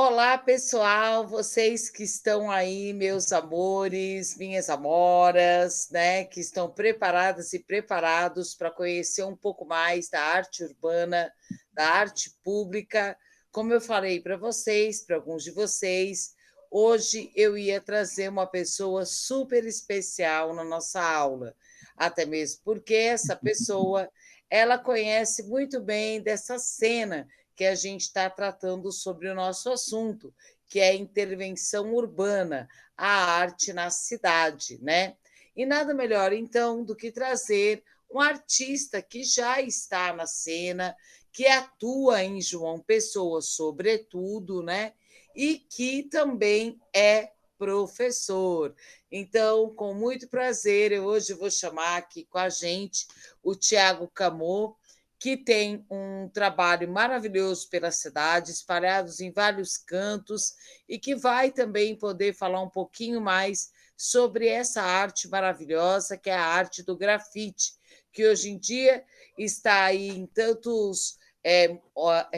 Olá, pessoal, vocês que estão aí, meus amores, minhas amoras, né, que estão preparadas e preparados para conhecer um pouco mais da arte urbana, da arte pública. Como eu falei para vocês, para alguns de vocês, hoje eu ia trazer uma pessoa super especial na nossa aula, até mesmo porque essa pessoa, ela conhece muito bem dessa cena que a gente está tratando sobre o nosso assunto, que é a intervenção urbana, a arte na cidade, né? E nada melhor, então, do que trazer um artista que já está na cena, que atua em João Pessoa, sobretudo, né? E que também é professor. Então, com muito prazer, eu hoje vou chamar aqui com a gente o Tiago Camô, que tem um trabalho maravilhoso pela cidade, espalhados em vários cantos, e que vai também poder falar um pouquinho mais sobre essa arte maravilhosa, que é a arte do grafite, que hoje em dia está aí em tantos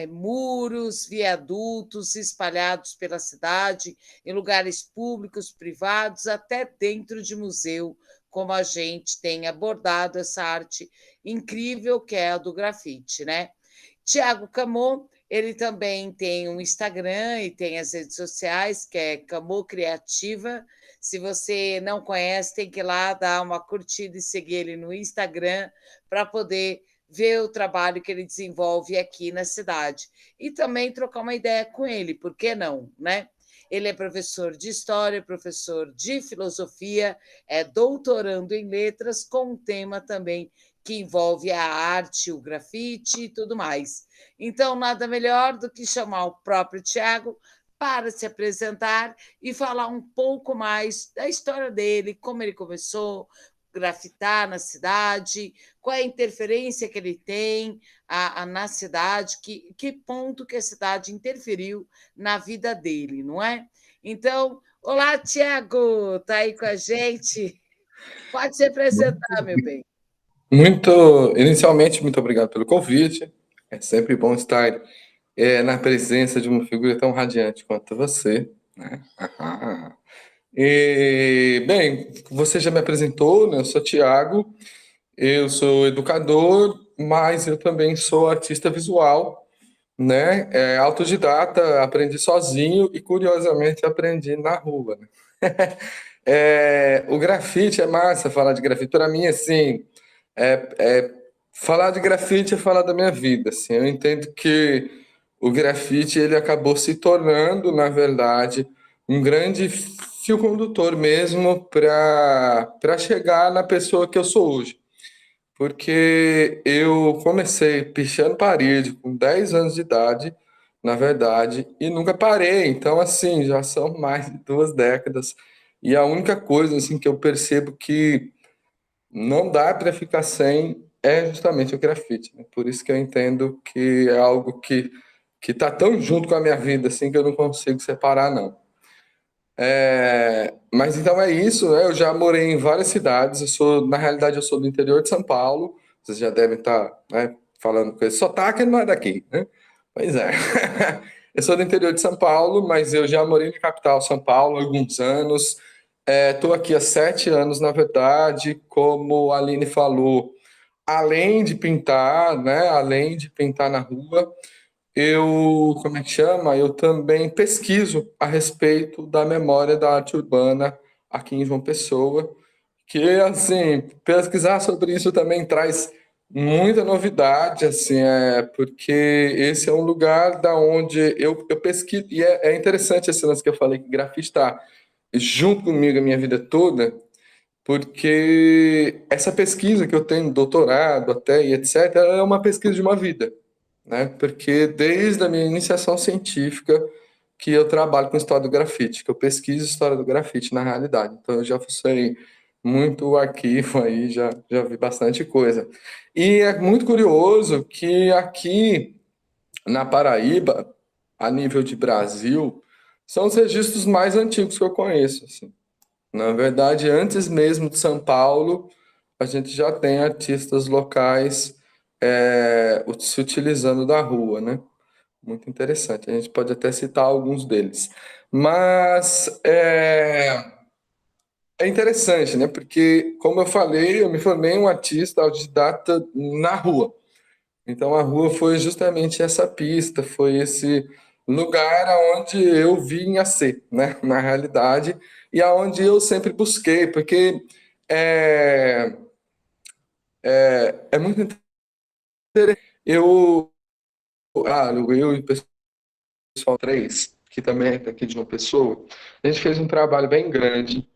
muros, viadutos espalhados pela cidade, em lugares públicos, privados, até dentro de museu, como a gente tem abordado essa arte incrível que é a do grafite, né? Tiago Camô, ele também tem um Instagram e tem as redes sociais, que é Camô Criativa. Se você não conhece, tem que ir lá dar uma curtida e seguir ele no Instagram para poder ver o trabalho que ele desenvolve aqui na cidade. E também trocar uma ideia com ele, por que não, né? Ele é professor de história, professor de filosofia, é doutorando em letras, com um tema também que envolve a arte, o grafite e tudo mais. Então, nada melhor do que chamar o próprio Tiago para se apresentar e falar um pouco mais da história dele, como ele começou a grafitar na cidade, qual é a interferência que ele tem na cidade, que ponto que a cidade interferiu na vida dele, não é? Então, olá, Tiago, está aí com a gente? Pode se apresentar, meu bem. Inicialmente, muito obrigado pelo convite. É sempre bom estar na presença de uma figura tão radiante quanto você, né? Bem, você já me apresentou, né? Eu sou Tiago, eu sou educador, mas eu também sou artista visual, né? Autodidata, aprendi sozinho e, curiosamente, aprendi na rua, né? O grafite é massa, falar de grafite. Para mim, assim, falar de grafite é falar da minha vida. Assim. Eu entendo que o grafite ele acabou se tornando, na verdade, um grande fio condutor mesmo para chegar na pessoa que eu sou hoje. Porque eu comecei pichando parede com 10 anos de idade, na verdade, e nunca parei. Então, assim, já são mais de 2 décadas. E a única coisa assim que eu percebo que não dá para ficar sem é justamente o grafite, né? Por isso que eu entendo que é algo que tá tão junto com a minha vida assim que eu não consigo separar, não. Mas então é isso, né? Eu já morei em várias cidades. Na realidade, eu sou do interior de São Paulo. Vocês já devem estar, né, falando com esse sotaque, não é daqui, né? Pois é. Eu sou do interior de São Paulo, mas eu já morei na capital, São Paulo, há alguns anos. Estou aqui há 7 anos, na verdade, como a Aline falou, além de pintar, né? Além de pintar na rua, como é que chama? Eu também pesquiso a respeito da memória da arte urbana aqui em João Pessoa, que, assim, pesquisar sobre isso também traz muita novidade, assim, porque esse é um lugar da onde eu pesquiso, e é interessante esse lance que eu falei, que grafite está junto comigo a minha vida toda, porque essa pesquisa que eu tenho, doutorado até e etc., é uma pesquisa de uma vida, né? Porque desde a minha iniciação científica que eu trabalho com história do grafite, que eu pesquiso história do grafite na realidade. Então eu já fucei muito arquivo aí, já vi bastante coisa. E é muito curioso que aqui na Paraíba, a nível de Brasil, são os registros mais antigos que eu conheço, assim. Na verdade, antes mesmo de São Paulo, a gente já tem artistas locais se utilizando da rua, né? muito interessante. A gente pode até citar alguns deles. Mas é interessante, né? Porque, como eu falei, eu me formei um artista autodidata na rua. Então, a rua foi justamente essa pista, foi esse lugar onde eu vim a ser, né? Na realidade, e aonde eu sempre busquei, porque é, é muito interessante. Eu e o pessoal 3, que também é daqui de uma pessoa, a gente fez um trabalho bem grande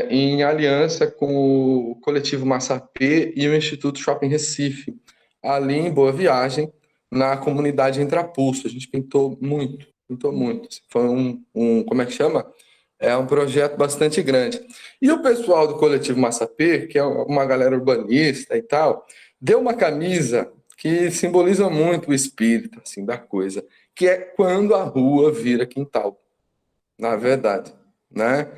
em aliança com o Coletivo Massapê e o Instituto Shopping Recife, ali em Boa Viagem, na comunidade Entrapulso. A gente pintou muito, pintou muito. Foi como é que chama? É um projeto bastante grande. E o pessoal do Coletivo Massapê, que é uma galera urbanista e tal, deu uma camisa que simboliza muito o espírito assim, da coisa, que é quando a rua vira quintal, na verdade, né?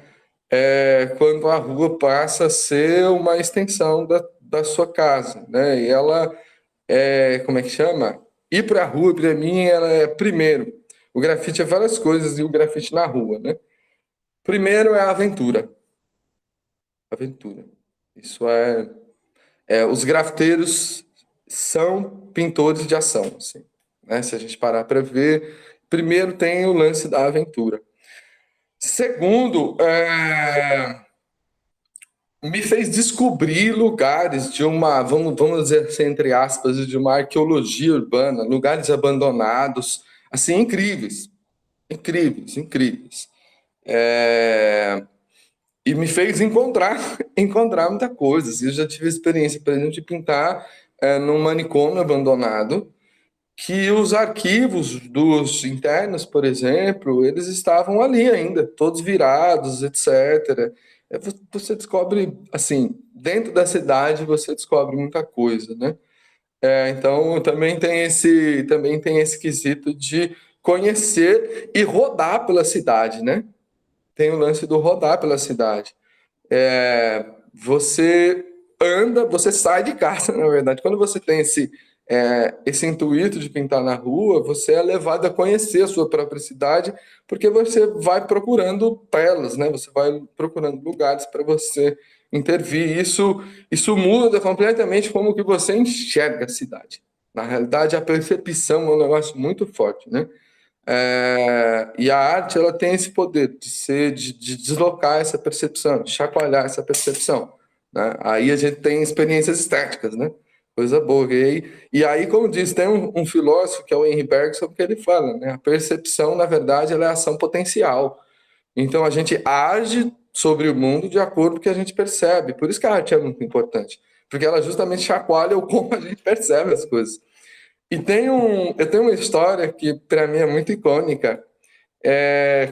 Quando a rua passa a ser uma extensão da sua casa, né? E ela como é que chama? Ir para a rua, para mim, ela é primeiro. O grafite é várias coisas e o grafite na rua, né? Primeiro é a aventura. Aventura. Isso os grafiteiros são pintores de ação, assim, né? Se a gente parar para ver, primeiro tem o lance da aventura. Segundo, me fez descobrir lugares de vamos dizer assim, entre aspas, de uma arqueologia urbana, lugares abandonados, assim, incríveis, incríveis, incríveis. E me fez encontrar muita coisa. Assim, eu já tive experiência, por exemplo, de pintar num manicômio abandonado, que os arquivos dos internos, por exemplo, eles estavam ali ainda, todos virados, etc. Você descobre, assim, dentro da cidade você descobre muita coisa, né? Então também tem esse quesito de conhecer e rodar pela cidade, né? Tem o lance do rodar pela cidade. Você anda, você sai de casa, na verdade. Quando você tem esse intuito de pintar na rua, você é levado a conhecer a sua própria cidade, porque você vai procurando telas, né? Você vai procurando lugares para você intervir. Isso muda completamente como que você enxerga a cidade. Na realidade, a percepção é um negócio muito forte, né? E a arte ela tem esse poder de deslocar essa percepção, de chacoalhar essa percepção, né? Aí a gente tem experiências estéticas, né? Coisa boa. E aí, como diz, tem um filósofo que é o Henri Bergson que ele fala, né? A percepção, na verdade, ela é ação potencial. Então a gente age sobre o mundo de acordo com o que a gente percebe. Por isso que a arte é muito importante, porque ela justamente chacoalha o como a gente percebe as coisas. Eu tenho uma história que para mim é muito icônica.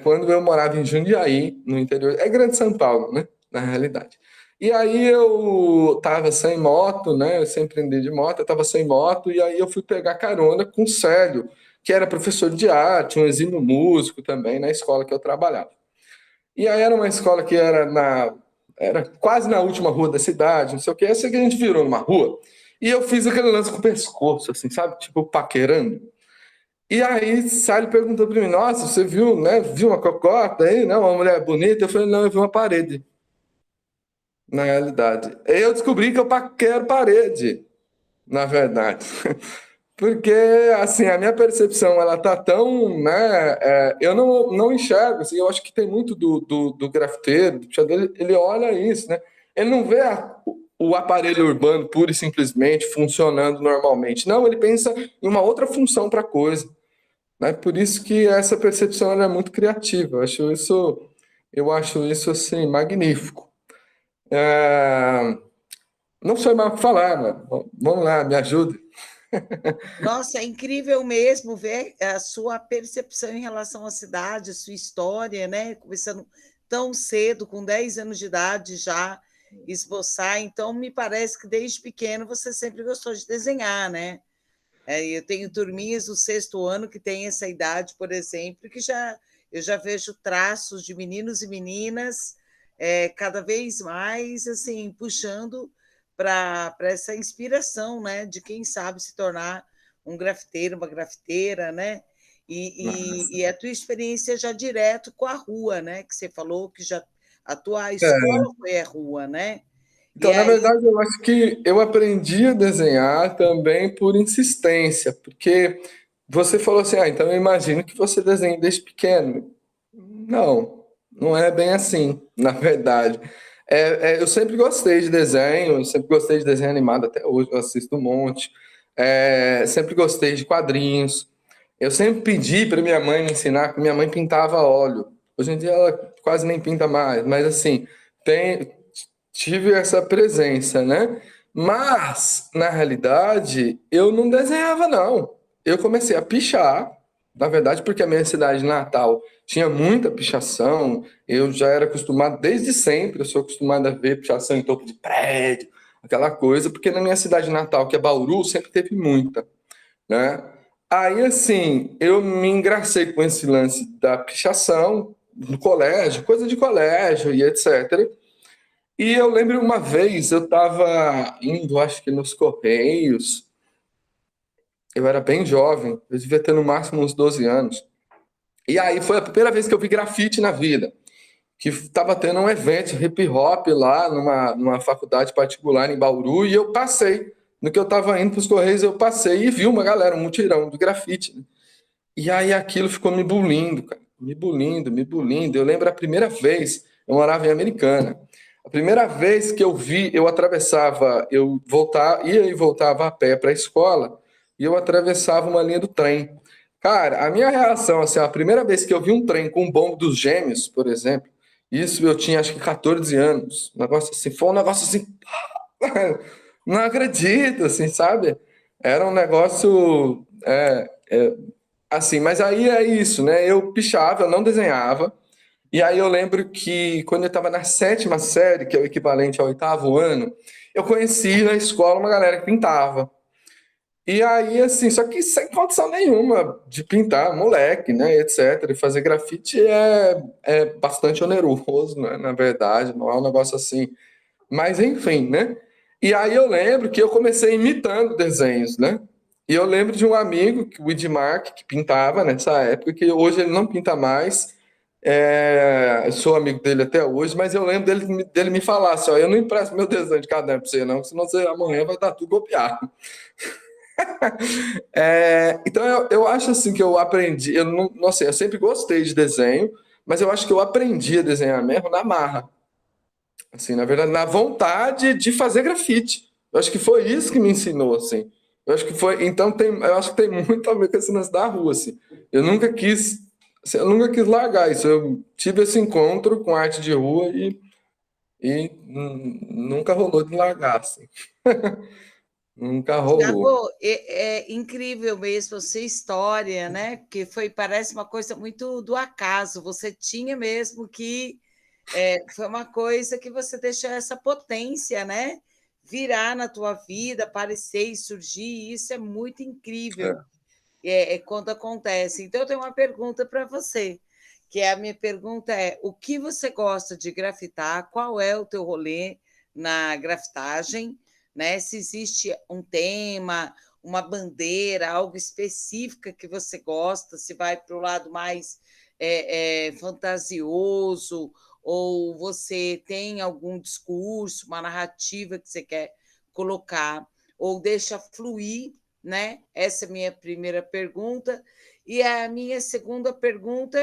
Quando eu morava em Jundiaí, no interior, é Grande São Paulo, né? Na realidade. E aí eu tava sem moto, né? Eu sempre andei de moto, eu tava sem moto, e aí eu fui pegar carona com o Célio, que era professor de arte, um exímio músico também na escola que eu trabalhava. E aí era uma escola que era quase na última rua da cidade, não sei o que, essa que a gente virou numa rua. E eu fiz aquele lance com o pescoço, assim, sabe? Tipo, paquerando. E aí, Sally perguntou para mim: Nossa, você viu, né? Viu uma cocota aí, né? Uma mulher bonita? Eu falei: Não, eu vi uma parede, na realidade. Aí eu descobri que eu paquero parede, na verdade. Porque, assim, a minha percepção, ela tá tão, né? Eu não enxergo, assim, eu acho que tem muito do grafiteiro, do pichador, ele olha isso, né? Ele não vê o aparelho urbano pura e simplesmente funcionando normalmente. Não, ele pensa em uma outra função para a coisa, né? Por isso que essa percepção ela é muito criativa. Eu acho isso assim magnífico. É, Não sei mais o que falar, mano. Vamos lá, me ajude. Nossa, é incrível mesmo ver a sua percepção em relação à cidade, a sua história, né? Começando tão cedo, com 10 anos de idade já esboçar. Então, me parece que desde pequeno você sempre gostou de desenhar, né? Eu tenho turminhas do sexto ano que têm essa idade, por exemplo, que eu já vejo traços de meninos e meninas cada vez mais assim puxando para essa inspiração, né, de quem sabe se tornar um grafiteiro, uma grafiteira, né? E a tua experiência já direto com a rua, né? Que você falou que já a tua É. escola foi a rua, né? E Então, na aí, verdade, eu acho que eu aprendi a desenhar também por insistência, porque você falou assim, então eu imagino que você desenha desde pequeno. Não, não é bem assim, na verdade. Eu sempre gostei de desenho, eu sempre gostei de desenho animado até hoje, eu assisto um monte. Sempre gostei de quadrinhos. Eu sempre pedi para minha mãe me ensinar, porque minha mãe pintava a óleo. Hoje em dia ela quase nem pinta mais, mas assim, tem, tive essa presença, né? Mas, na realidade, eu não desenhava, não. Eu comecei a pichar, na verdade, porque a minha cidade natal tinha muita pichação, eu já era acostumado, desde sempre, eu sou acostumado a ver pichação em topo de prédio, aquela coisa, porque na minha cidade natal, que é Bauru, sempre teve muita, né? Aí, assim, eu me engracei com esse lance da pichação no colégio, coisa de colégio e etc. E eu lembro uma vez, eu estava indo, acho que nos Correios, eu era bem jovem, eu devia ter no máximo uns 12 anos. E aí foi a primeira vez que eu vi grafite na vida, que estava tendo um evento hip hop lá numa faculdade particular em Bauru, e eu passei. No que eu estava indo para os Correios, eu passei e vi uma galera, um mutirão de grafite, né? E aí aquilo ficou me bulindo, cara. Me bulindo, me bulindo. Eu lembro a primeira vez, eu morava em Americana. A primeira vez que eu vi, eu atravessava, eu voltava, ia e voltava a pé para a escola, e eu atravessava uma linha do trem. Cara, a minha reação, assim, a primeira vez que eu vi um trem com o bombo dos gêmeos, por exemplo, isso eu tinha acho que 14 anos. Um negócio assim, foi um negócio assim, não acredito, assim, sabe? Era um negócio. Assim, mas aí é isso, né? Eu pichava, eu não desenhava. E aí eu lembro que quando eu estava na sétima série, que é o equivalente ao oitavo ano, eu conheci na escola uma galera que pintava. E aí, assim, só que sem condição nenhuma de pintar, moleque, né, etc. E fazer grafite é bastante oneroso, né, na verdade, não é um negócio assim. Mas enfim, né? E aí eu lembro que eu comecei imitando desenhos, né? E eu lembro de um amigo, o Edmark, que pintava nessa época, que hoje ele não pinta mais. Eu sou amigo dele até hoje, mas eu lembro dele me falar assim: ó, eu não empresto meu desenho de caderno para você, não, senão você amanhã vai estar tudo copiado. Então eu acho assim que eu aprendi, eu não sei, eu sempre gostei de desenho, mas eu acho que eu aprendi a desenhar mesmo na marra. Assim, na verdade, na vontade de fazer grafite. Eu acho que foi isso que me ensinou, assim. Eu acho que foi, então eu acho que tem muito a ver com esse lance da rua, assim. Eu nunca quis, assim, eu nunca quis largar isso. Eu tive esse encontro com arte de rua e nunca rolou de largar, assim. Nunca rolou. Tiago, é incrível mesmo a sua história, né? Porque parece uma coisa muito do acaso. Você tinha mesmo que foi uma coisa que você deixou essa potência, né? Virar na tua vida, aparecer e surgir, e isso é muito incrível quando acontece. Então, eu tenho uma pergunta para você, que a minha pergunta é: o que você gosta de grafitar? Qual é o teu rolê na grafitagem? Né? Se existe um tema, uma bandeira, algo específico que você gosta, se vai para o lado mais fantasioso, ou você tem algum discurso, uma narrativa que você quer colocar, ou deixa fluir, né? Essa é a minha primeira pergunta. E a minha segunda pergunta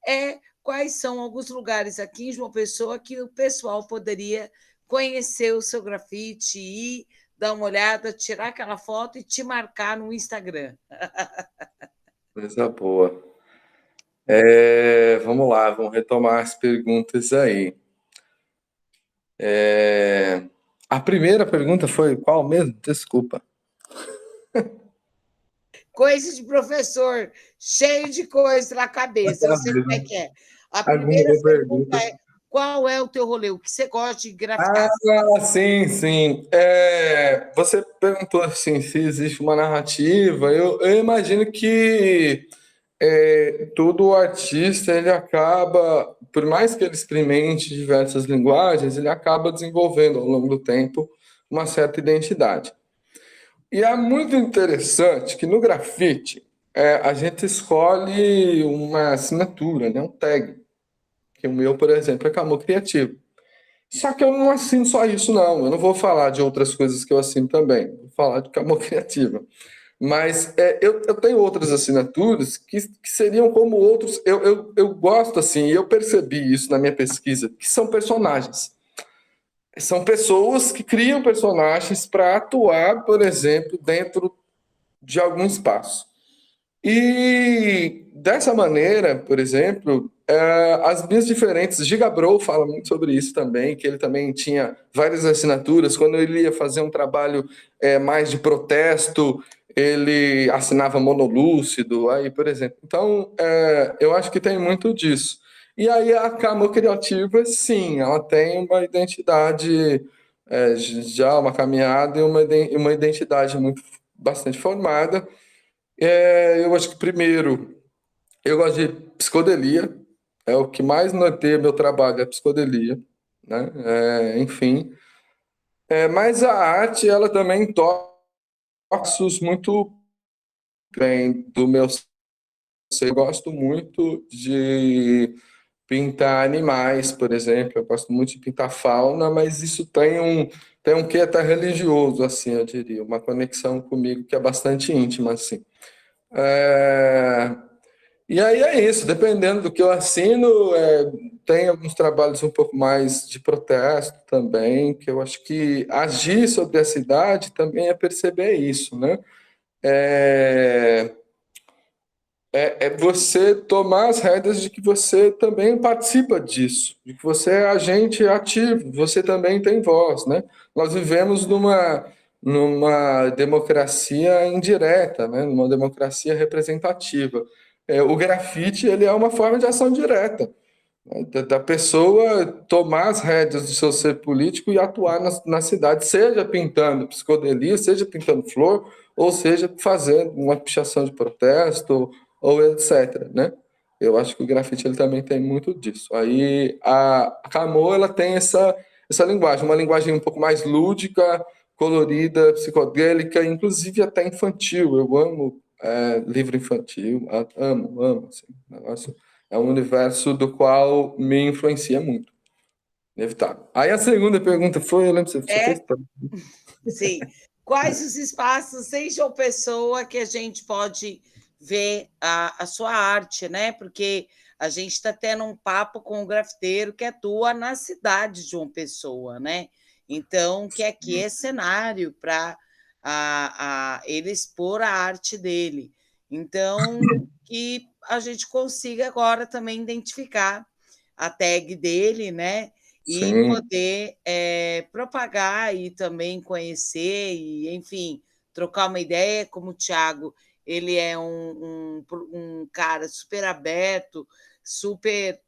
é: quais são alguns lugares aqui em João Pessoa que o pessoal poderia conhecer o seu grafite e dar uma olhada, tirar aquela foto e te marcar no Instagram? Coisa boa. Vamos lá, vamos retomar as perguntas aí. A primeira pergunta foi qual mesmo? Desculpa. Coisa de professor, cheio de coisa na cabeça, eu sei como é que é. A A primeira primeira pergunta pergunta. é: qual é o teu rolê? O que você gosta de grafitar? Sim, sim. Você perguntou assim, se existe uma narrativa. Eu imagino que todo artista ele acaba, por mais que ele experimente diversas linguagens, ele acaba desenvolvendo ao longo do tempo uma certa identidade. E é muito interessante que no grafite a gente escolhe uma assinatura, né, um tag, que o meu, por exemplo, é Camô Criativo. Só que eu não assino só isso, não. Eu não vou falar de outras coisas que eu assino também. Vou falar de Camô Criativa. Mas eu tenho outras assinaturas que seriam como outros. Eu gosto, assim, eu percebi isso na minha pesquisa, que são personagens. São pessoas que criam personagens para atuar, por exemplo, dentro de algum espaço. E dessa maneira, por exemplo, as minhas diferentes. Gigabro fala muito sobre isso também, que ele também tinha várias assinaturas. Quando ele ia fazer um trabalho mais de protesto, ele assinava monolúcido, aí, por exemplo. Então, eu acho que tem muito disso. E aí a Camo Criativa, sim, ela tem uma identidade, já uma caminhada e uma identidade muito bastante formada. Eu acho que primeiro, eu gosto de psicodelia, é o que mais norteia meu trabalho, é psicodelia, né? Enfim. Mas a arte, ela também toca passos muito bem do meu ser. Eu gosto muito de pintar animais, por exemplo, eu gosto muito de pintar fauna, mas isso tem um quê até religioso, assim, eu diria, uma conexão comigo que é bastante íntima, assim. É, E aí é isso, dependendo do que eu assino, tem alguns trabalhos um pouco mais de protesto também, que eu acho que agir sobre a cidade também é perceber isso, né? É, é você tomar as rédeas de que você também participa disso, de que você é agente ativo, você também tem voz, né? Nós vivemos numa democracia indireta, né? Numa democracia representativa. O grafite, ele é uma forma de ação direta, né? Da pessoa tomar as rédeas do seu ser político e atuar na cidade, seja pintando psicodelia, seja pintando flor, ou seja fazendo uma pichação de protesto, ou etc, né? Eu acho que o grafite ele também tem muito disso. Aí a Camô, ela tem essa linguagem, uma linguagem um pouco mais lúdica, colorida, psicodélica, inclusive até infantil. Eu amo livro infantil, amo, assim, negócio. É um universo do qual me influencia muito. Inevitável. Aí a segunda pergunta foi, eu lembro que você fez. É, sim. Quais os espaços em João Pessoa que a gente pode ver a sua arte, né? Porque a gente está tendo um papo com o grafiteiro que atua na cidade de João Pessoa, né? Então, que aqui é cenário para ele expor a arte dele. Então, que a gente consiga agora também identificar a tag dele, né? E Sim. poder propagar e também conhecer e, enfim, trocar uma ideia, como o Thiago, ele é um cara super aberto, super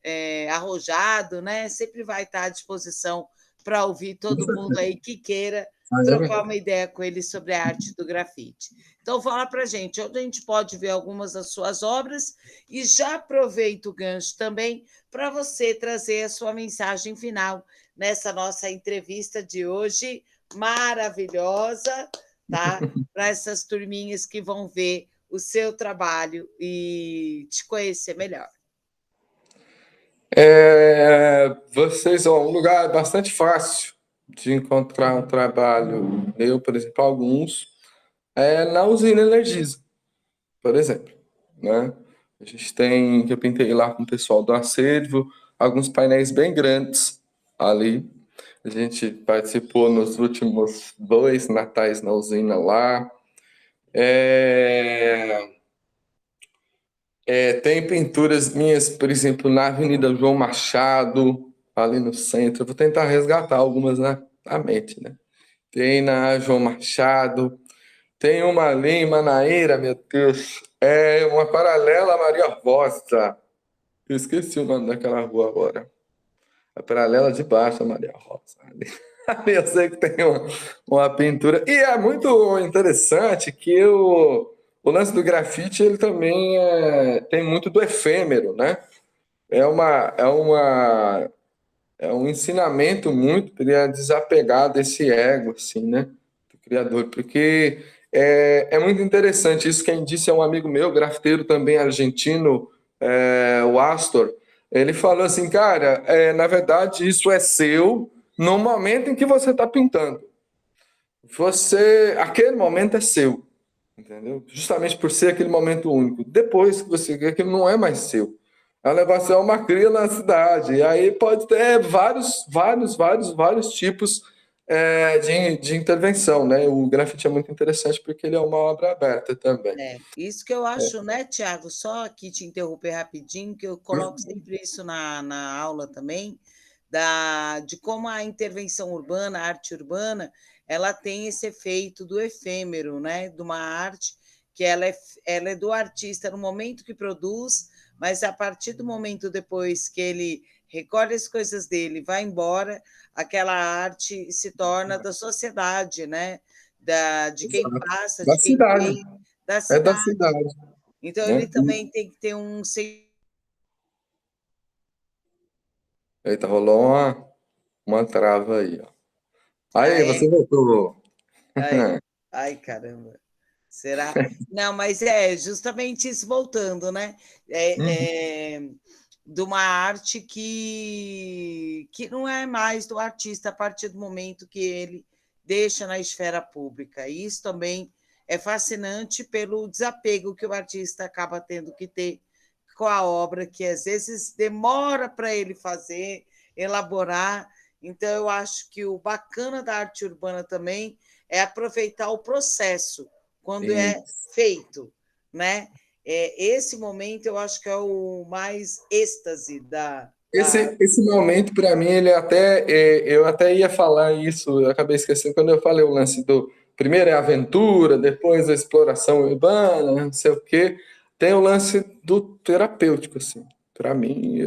arrojado, né? Sempre vai estar à disposição para ouvir todo mundo aí que queira trocar uma ideia com ele sobre a arte do grafite. Então, fala para a gente, onde a gente pode ver algumas das suas obras e já aproveita o gancho também para você trazer a sua mensagem final nessa nossa entrevista de hoje, maravilhosa, tá? Para essas turminhas que vão ver o seu trabalho e te conhecer melhor. Vocês, ó, um lugar bastante fácil de encontrar um trabalho meu, por exemplo, alguns, na usina Energisa, por exemplo, né? A gente tem, eu pintei lá com o pessoal do acervo, alguns painéis bem grandes ali. A gente participou nos últimos 2 natais na usina lá. É, tem pinturas minhas, por exemplo, na Avenida João Machado, ali no centro. Eu vou tentar resgatar algumas na mente, né? Tem na João Machado, tem uma ali em Manaíra, meu Deus, é uma paralela a Maria Rosa. Eu esqueci o nome daquela rua agora. A paralela de baixo a Maria Rosa. Ali eu sei que tem uma pintura. E é muito interessante que o lance do grafite ele também tem muito do efêmero, né? É uma, é uma, é um ensinamento muito para desapegar desse ego, assim, né? Do criador, porque é muito interessante. Isso quem disse é um amigo meu, grafiteiro também argentino, o Astor. Ele falou assim, cara, na verdade isso é seu no momento em que você está pintando. Aquele momento é seu, entendeu? Justamente por ser aquele momento único. Depois que você vê que não é mais seu. O negócio é uma cria na cidade. E aí pode ter vários tipos de intervenção, né? O grafite é muito interessante porque ele é uma obra aberta também. Isso que eu acho, né, Tiago? Só aqui te interromper rapidinho, que eu coloco sempre isso na aula também, de como a intervenção urbana, a arte urbana, ela tem esse efeito do efêmero, né? De uma arte que ela é do artista no momento que produz, mas a partir do momento depois que ele recolhe as coisas dele, vai embora, aquela arte se torna da sociedade, né? De quem passa, Da de quem cidade. vê, da É da cidade. cidade. Então, Né? ele também tem que ter um. Eita, rolou uma trava aí, ó. Aí, É? você voltou. Ai, caramba. Será? Não, mas é justamente isso, voltando, né? De uma arte que não é mais do artista a partir do momento que ele deixa na esfera pública. E isso também é fascinante pelo desapego que o artista acaba tendo que ter com a obra, que às vezes demora para ele fazer, elaborar. Então, eu acho que o bacana da arte urbana também é aproveitar o processo, quando é feito, né? Esse momento eu acho que é o mais êxtase da. Esse momento, para mim, eu até ia falar isso, eu acabei esquecendo quando eu falei o lance do. Primeiro é a aventura, depois a exploração urbana, não sei o quê. Tem o lance do terapêutico, assim. Para mim,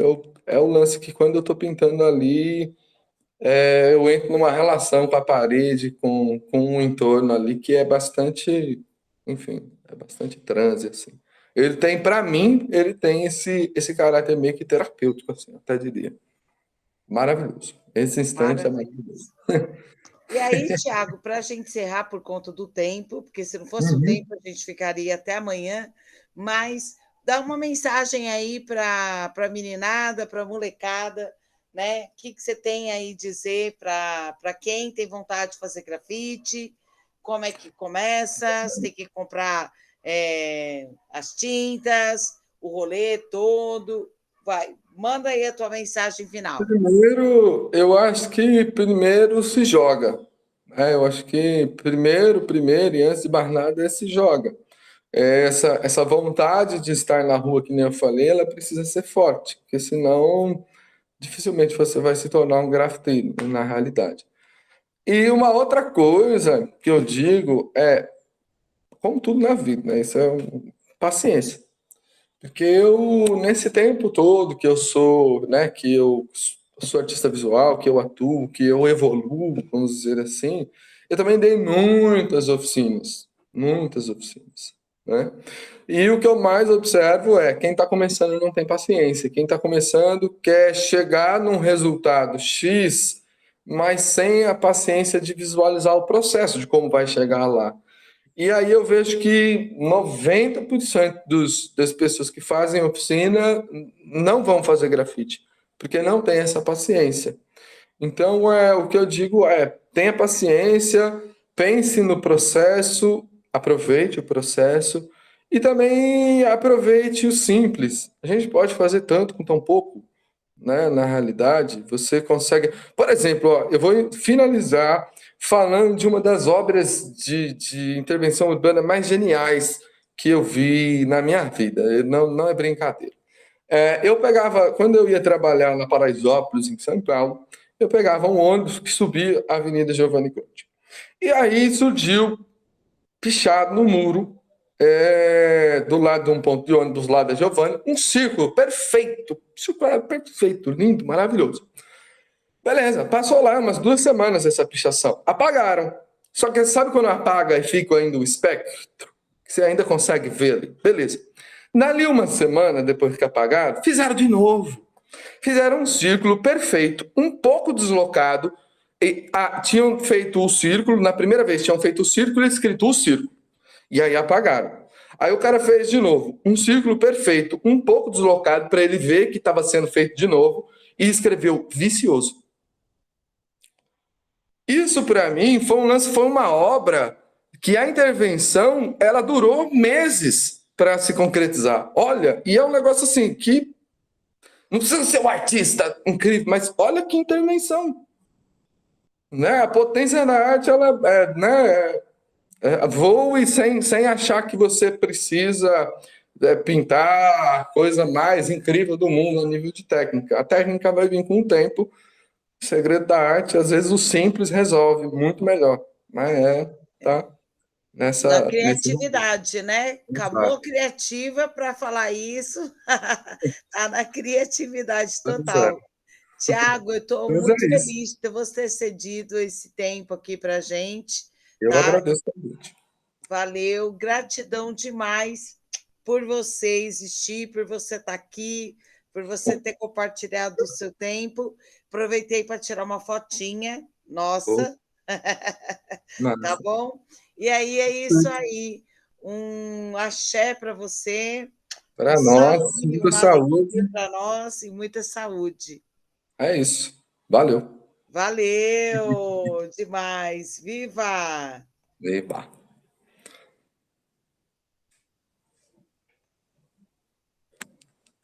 é o lance que quando eu estou pintando ali, eu entro numa relação com a parede, com o entorno ali, que é bastante, enfim, é bastante transe, assim. Ele tem, para mim, ele tem esse caráter meio que terapêutico, assim, até diria. Maravilhoso. Esse instante é maravilhoso. E aí, Tiago, para a gente encerrar por conta do tempo, porque se não fosse o tempo, a gente ficaria até amanhã, mas dá uma mensagem aí para a meninada, para a molecada, né? O que você tem aí dizer para quem tem vontade de fazer grafite, como é que começa, você tem que comprar as tintas, o rolê todo. Vai, manda aí a tua mensagem final. Primeiro, eu acho que primeiro se joga. Eu acho que primeiro, e antes de mais nada, se joga. Essa vontade de estar na rua, que nem eu falei, ela precisa ser forte, porque senão dificilmente você vai se tornar um grafiteiro, na realidade. E uma outra coisa que eu digo como tudo na vida, né? Isso é paciência. Porque nesse tempo todo que eu sou, né, que eu sou artista visual, que eu atuo, que eu evoluo, vamos dizer assim, eu também dei muitas oficinas, né? E o que eu mais observo é quem está começando não tem paciência, quem está começando quer chegar num resultado X, mas sem a paciência de visualizar o processo de como vai chegar lá. E aí eu vejo que 90% das pessoas que fazem oficina não vão fazer grafite, porque não tem essa paciência. Então, o que eu digo tenha paciência, pense no processo, aproveite o processo e também aproveite o simples. A gente pode fazer tanto com tão pouco, né? Na realidade, você consegue. Por exemplo, eu vou finalizar falando de uma das obras de intervenção urbana mais geniais que eu vi na minha vida. Não é brincadeira. Eu pegava, quando eu ia trabalhar na Paraisópolis, em São Paulo, eu pegava um ônibus que subia a Avenida Giovanni Conte. E aí surgiu, pichado no muro, do lado de um ponto de ônibus lá da Giovanni, um círculo perfeito, perfeito, lindo, maravilhoso. Beleza, passou lá umas 2 semanas essa pichação. Apagaram. Só que sabe quando apaga e fica ainda o espectro? Que você ainda consegue ver ali. Beleza. Dali uma semana, depois que apagaram, fizeram de novo. Fizeram um círculo perfeito, um pouco deslocado. Tinham feito o círculo, na primeira vez tinham feito o círculo e escrito o círculo. E aí apagaram. Aí o cara fez de novo um círculo perfeito, um pouco deslocado, para ele ver que estava sendo feito de novo, e escreveu vicioso. Isso, para mim, foi um lance, foi uma obra que a intervenção ela durou meses para se concretizar. Olha, e é um negócio assim que não precisa ser um artista incrível, mas olha que intervenção. Né? A potência da arte, ela né, voe sem achar que você precisa pintar a coisa mais incrível do mundo a nível de técnica. A técnica vai vir com o tempo. O segredo da arte, às vezes o simples resolve muito melhor. Mas tá Na nesse criatividade, né? lugar. Acabou criativa para falar isso, tá na criatividade Pois é. total. Tiago, eu estou Mas é muito isso. feliz de você ter cedido esse tempo aqui para a gente, Eu tá? agradeço o convite. Valeu, gratidão demais por você existir, por você estar aqui, por você ter compartilhado o seu tempo. Aproveitei para tirar uma fotinha, nossa, tá Massa. bom? E aí é isso aí. Um axé para você, um Para nós, salve, muita uma alegria saúde. para nós e muita saúde. É isso. Valeu. Valeu demais. Viva! Eba.